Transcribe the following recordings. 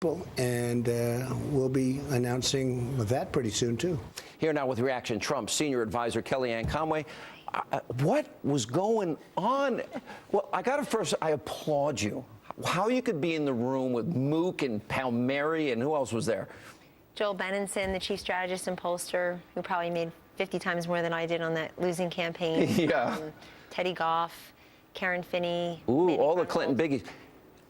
And we'll be announcing that pretty soon, too. Here now with reaction, Trump's senior advisor, Kellyanne Conway. What was going on? Well, I applaud you. How you could be in the room with Mook and Palmieri and who else was there? Joel Benenson, the chief strategist and pollster, who probably made 50 times more than I did on that losing campaign. Yeah. Teddy Goff, Karen Finney. Ooh, all the Clinton biggies.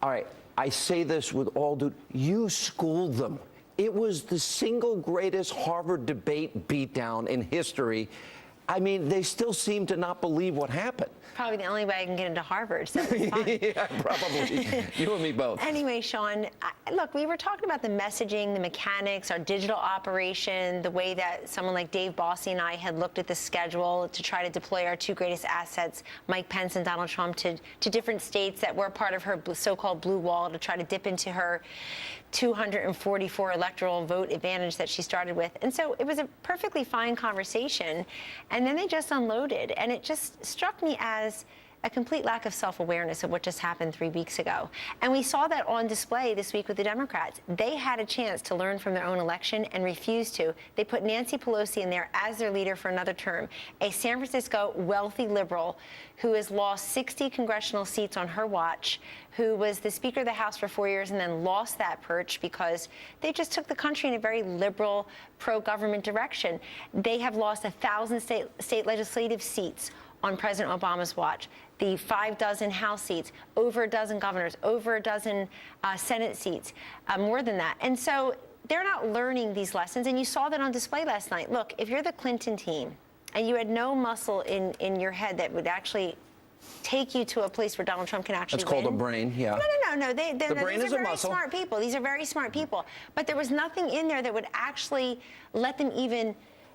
All right, I say this with all due. You schooled them. It was the single greatest Harvard debate beatdown in history. I mean, they still seem to not believe what happened. Probably the only way I can get into Harvard, so it's fine. Yeah, probably. You and me both. Anyway, Sean, look, we were talking about the messaging, the mechanics, our digital operation, the way that someone like Dave Bossie and I had looked at the schedule to try to deploy our two greatest assets, Mike Pence and Donald Trump, to different states that were part of her so-called blue wall to try to dip into her 244 electoral vote advantage that she started with. And so it was a perfectly fine conversation. And then they just unloaded. And it just struck me as a complete lack of self-awareness of what just happened 3 weeks ago. And we saw that on display this week with the Democrats. They had a chance to learn from their own election and refused to. They put Nancy Pelosi in there as their leader for another term, a San Francisco wealthy liberal who has lost 60 congressional seats on her watch, who was the Speaker of the House for 4 years and then lost that perch because they just took the country in a very liberal, pro-government direction. They have lost 1,000 state legislative seats on President Obama's watch, the 6 House seats, over a dozen governors, over a dozen Senate seats, more than that. And so they're not learning these lessons, and you saw that on display last night. Look, if you're the Clinton team and you had no muscle in your head that would actually take you to a place where Donald Trump can actually That's called a brain, yeah. No. The brain is a muscle. These are very smart people. These are very smart people. But there was nothing in there that would actually let them even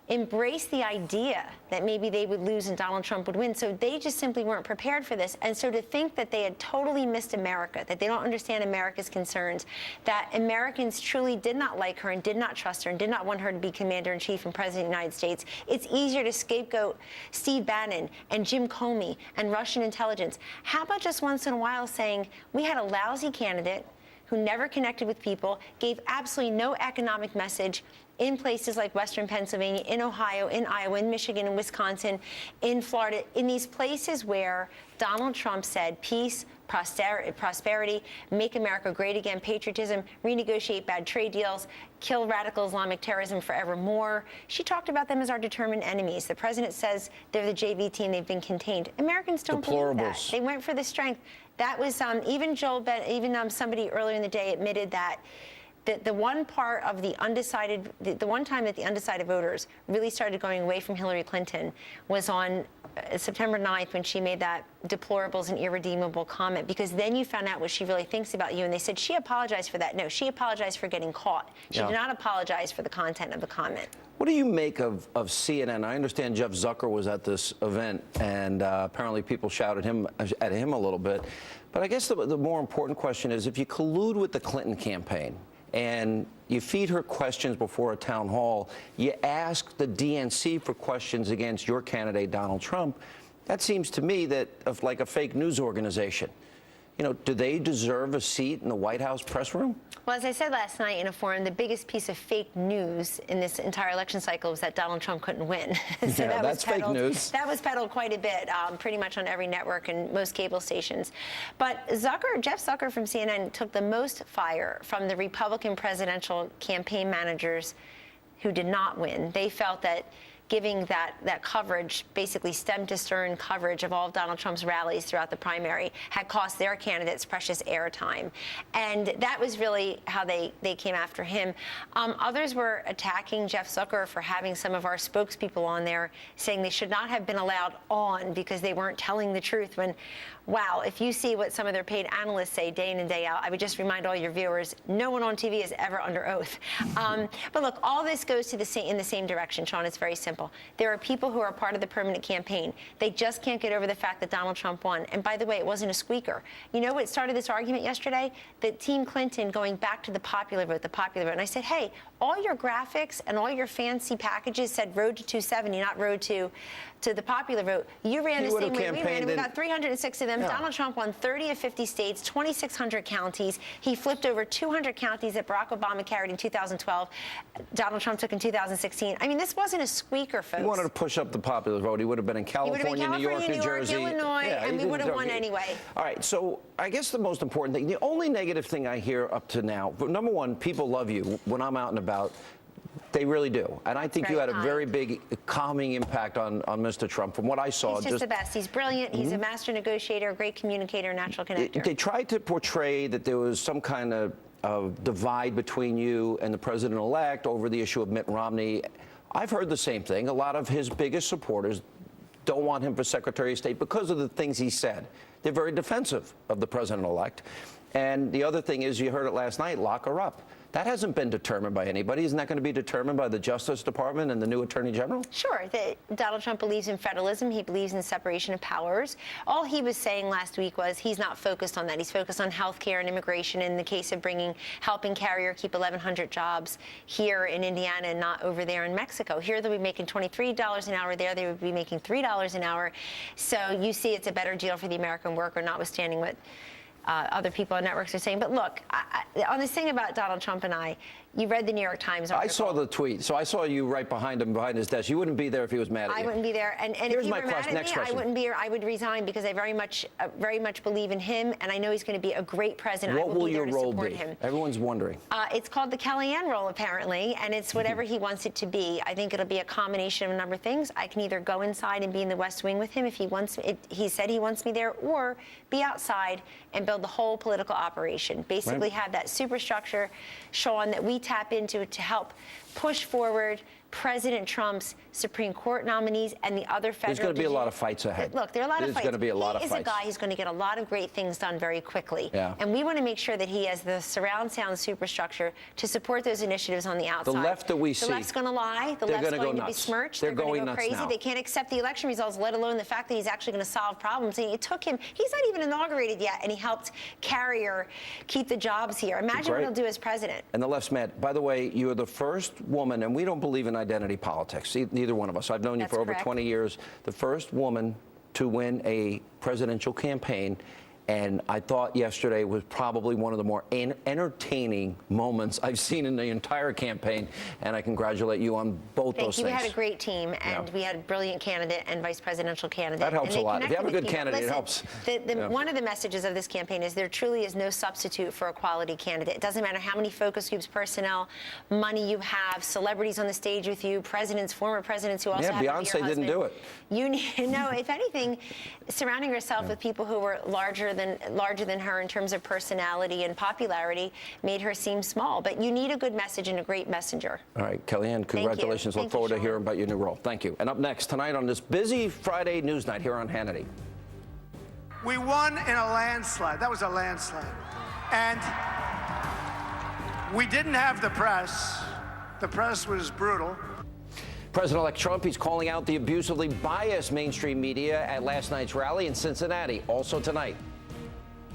embrace the idea that maybe they would lose and Donald Trump would win. So they just simply weren't prepared for this. And so to think that they had totally missed America, that they don't understand America's concerns, that Americans truly did not like her and did not trust her and did not want her to be commander-in-chief and president of the United States. It's easier to scapegoat Steve Bannon and Jim Comey and Russian intelligence. How about just once in a while saying, we had a lousy candidate who never connected with people, gave absolutely no economic message in places like Western Pennsylvania, in Ohio, in Iowa, in Michigan, in Wisconsin, in Florida, in these places where Donald Trump said peace, prosperity, make America great again, patriotism, renegotiate bad trade deals, kill radical Islamic terrorism forevermore. She talked about them as our determined enemies. The president says they're the JV team, they've been contained. Americans don't believe that. They went for the strength. That was even somebody earlier in the day admitted that the one part of the undecided, the one time that the undecided voters really started going away from Hillary Clinton was on September 9th when she made that deplorables and irredeemable comment, because then you found out what she really thinks about you. And they said she apologized for that. No, she apologized for getting caught. She did not apologize for the content of the comment. What do you make of CNN? I understand Jeff Zucker was at this event, and apparently people shouted at him a little bit. But I guess the more important question is, if you collude with the Clinton campaign and you feed her questions before a town hall, you ask the DNC for questions against your candidate, Donald Trump, that seems to me that of like a fake news organization. You know, do they deserve a seat in the White House press room? Well, as I said last night in a forum, the biggest piece of fake news in this entire election cycle was that Donald Trump couldn't win. So yeah, that's fake news. That was peddled quite a bit, pretty much on every network and most cable stations. But Jeff Zucker from CNN took the most fire from the Republican presidential campaign managers who did not win. They felt that giving that coverage, basically stem to stern coverage of all of Donald Trump's rallies throughout the primary, had cost their candidates precious airtime. And that was really how they came after him. Others were attacking Jeff Zucker for having some of our spokespeople on there, saying they should not have been allowed on because they weren't telling the truth. When, wow, if you see what some of their paid analysts say day in and day out, I would just remind all your viewers, no one on TV is ever under oath. But look, all this goes to in the same direction, Sean. It's very simple. example. There are people who are part of the permanent campaign. They just can't get over the fact that Donald Trump won. And by the way, it wasn't a squeaker. You know what started this argument yesterday? That Team Clinton going back to the popular vote, And I said, hey, all your graphics and all your fancy packages said road to 270, not road to the popular vote. You ran the same way we ran, and we got 306 of them. Yeah. Donald Trump won 30 of 50 states, 2,600 counties. He flipped over 200 counties that Barack Obama carried in 2012. Donald Trump took in 2016. I mean, this wasn't a squeaker, folks. He wanted to push up the popular vote. He would have been in California, New York, New Jersey, Illinois, yeah, and we would have won anyway. All right, so I guess the most important thing, the only negative thing I hear up to now, number one, people love you when I'm out and about. They really do. And I think you had a very big calming impact on Mr. Trump from what I saw. He's just the best. He's brilliant. He's a master negotiator, a great communicator, natural connector. They tried to portray that there was some kind of divide between you and the president-elect over the issue of Mitt Romney. I've heard the same thing. A lot of his biggest supporters don't want him for Secretary of State because of the things he said. They're very defensive of the president-elect. And the other thing is, you heard it last night, lock her up. That hasn't been determined by anybody. Isn't that going to be determined by the Justice Department and the new Attorney General? Sure. Donald Trump believes in federalism. He believes in separation of powers. All he was saying last week was he's not focused on that. He's focused on health care and immigration in the case of helping Carrier keep 1,100 jobs here in Indiana and not over there in Mexico. Here they'll be making $23 an hour. There they would be making $3 an hour. So you see it's a better deal for the American worker, notwithstanding what other people on networks are saying. But look, on this thing about Donald Trump and you read the New York Times article. I saw the tweet, so I saw you right behind him, behind his desk. You wouldn't be there if he was mad at you. I wouldn't be there. And Here's if he my were mad at next me, question. I wouldn't be here. I would resign because I very much believe in him, and I know he's going to be a great president. What will your role support be? Him. Everyone's wondering. It's called the Kellyanne role, apparently, and it's whatever he wants it to be. I think it'll be a combination of a number of things. I can either go inside and be in the West Wing with him if he wants. He said he wants me there, or be outside and build the whole political operation. Basically, have that superstructure, Sean, that we tap into to help push forward President Trump's Supreme Court nominees and the other federal. There's going to be a lot of fights ahead. Look, there are a lot of fights. There's going to be a lot of fights. He is a guy who's going to get a lot of great things done very quickly. Yeah. And we want to make sure that he has the surround sound superstructure to support those initiatives on the outside. The left that we see. The left's going to lie. The left's going to be smirched. They're going to go nuts crazy. now. They can't accept the election results, let alone the fact that he's actually going to solve problems. And it took him, he's not even inaugurated yet, and he helped Carrier keep the jobs here. Imagine what he'll do as president. And the left's mad. By the way, you're the first woman, and we don't believe in identity politics, neither one of us. I've known you for over 20 years. The first woman to win a presidential campaign. And I thought yesterday was probably one of the more entertaining moments I've seen in the entire campaign. And I congratulate you on both those things. We had a great team, and we had a brilliant candidate and vice presidential candidate. That helps a lot. If you have a good people. candidate, it helps. One of the messages of this campaign is there truly is no substitute for a quality candidate. It doesn't matter how many focus groups, personnel, money you have, celebrities on the stage with you, presidents, former presidents who also have Beyonce didn't do it. You need, if anything, surrounding yourself with people who were larger than her in terms of personality and popularity made her seem small. But you need a good message and a great messenger. All right, Kellyanne, congratulations. Look forward to hearing about your new role. Thank you. And up next tonight on this busy Friday news night here on Hannity. We won in a landslide. That was a landslide. And we didn't have the press. The press was brutal. President-elect Trump, he's calling out the abusively biased mainstream media at last night's rally in Cincinnati. Also tonight.